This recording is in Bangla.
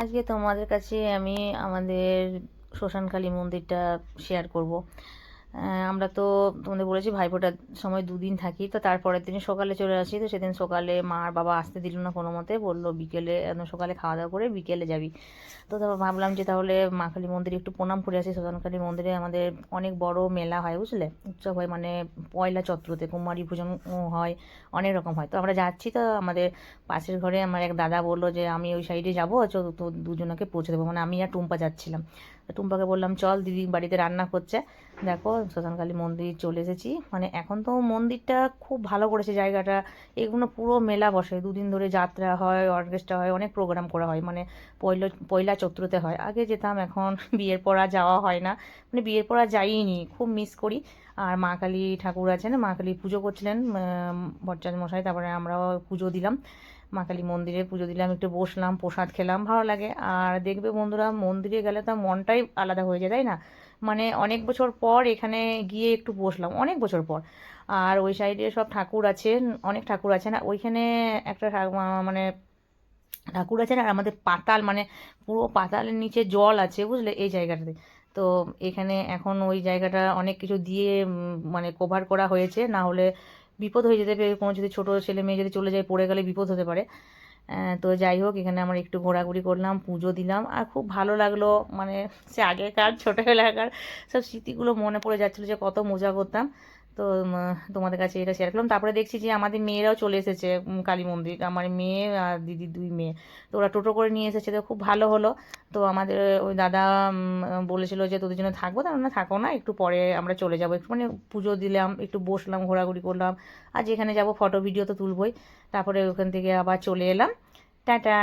আজকে তোমাদের কাছে আমি আমাদের শ্মশানকালী মন্দিরটা শেয়ার করব। আমরা তো তোমাদের বলেছি ভাইফোঁটার সময় 2 দিন থাকি, তো তারপরের দিন সকালে চলে আসি। তো সেদিন সকালে মা আর বাবা আসতে দিল না কোনো মতে, বললো বিকেলে, সকালে খাওয়া দাওয়া করে বিকেলে যাবি। তো তারপর ভাবলাম যে তাহলে মা কালী মন্দিরে একটু প্রণাম করে আসি। শ্মশানকালী মন্দিরে আমাদের অনেক বড় মেলা হয়, বুঝলে, উৎসব হয়, মানে পয়লা চৈত্রতে কুমারী পূজন হয়, অনেক রকম হয়। তো আমরা যাচ্ছি, তো আমাদের পাশের ঘরে আমার এক দাদা বললো যে আমি ওই সাইডে যাবো, তো দুজনকে পৌঁছে দেবো, মানে আমি আর টুম্পা যাচ্ছিলাম। তো টুম্পাকে বললাম চল, দিদি বাড়িতে রান্না করছে। দেখো শ্মশানকালী মন্দির চলে এসেছি। মানে এখন তো মন্দিরটা খুব ভালো করেছে জায়গাটা। এগুলো পুরো মেলা বসে, 2 দিন ধরে যাত্রা হয়, অর্কেস্ট্রা হয়, অনেক প্রোগ্রাম করা হয়। মানে পয়লা চৈত্রতে হয়। আগে যেতাম, এখন বিয়ের পর আর যাওয়া হয় না, মানে বিয়ের পর আর যাইনি, খুব মিস করি। আর মা কালী ঠাকুর আছেন, মা কালী পুজো করছিলেন ভট্টাচার্য মশাই, তারপরে আমরাও পুজো দিলাম, মা কালী মন্দিরে পুজো দিলাম, একটু বসলাম, প্রসাদ খেলাম, ভালো লাগে। আর দেখবে বন্ধুরা, মন্দিরে গেলে তো মনটাই আলাদা হয়ে যায়, তাই না? মানে অনেক বছর পর এখানে গিয়ে একটু বসলাম, অনেক বছর পর। আর ওই সাইডে সব ঠাকুর আছেন, অনেক ঠাকুর আছেন। আর ওইখানে একটা মানে ঠাকুর আছেন, আর আমাদের পাতাল, মানে পুরো পাতালের নিচে জল আছে, বুঝলে, এই জায়গাটাতে। তো এখানে এখন ওই জায়গাটা অনেক কিছু দিয়ে মানে কভার করা হয়েছে, না হলে বিপদ হয়ে যেতে পারে, কোনো যদি ছোট ছেলে মেয়ে যদি চলে যায়, পড়ে গেলে বিপদ হতে পারে। তো যাই হোক, এখানে আমরা একটু ঘোরাঘুরি করলাম, পুজো দিলাম, আর খুব ভালো লাগলো। মানে সে আগেকার ছোটোবেলাকার সব স্মৃতিগুলো মনে পড়ে যাচ্ছিলো, যে কত মজা করতাম। তো তোমাদের কাছে এটা শেয়ার করলাম। তারপরে দেখছি যে আমাদের মেয়েরাও চলে এসেছে কালী মন্দির, আমার মেয়ে আর দিদির 2 মেয়ে। তো ওরা টোটো করে নিয়ে এসেছে, তো খুব ভালো হলো। তো আমাদের ওই দাদা বলেছিল যে তোদের জন্য থাকবো, তার মানে থাকো না, একটু পরে আমরা চলে যাবো, একটু মানে পুজো দিলাম, একটু বসলাম, ঘোরাঘুরি করলাম, আর যেখানে যাবো ফটো ভিডিও তো তুলবই। তারপরে ওখান থেকে আবার চলে এলাম। টাটা।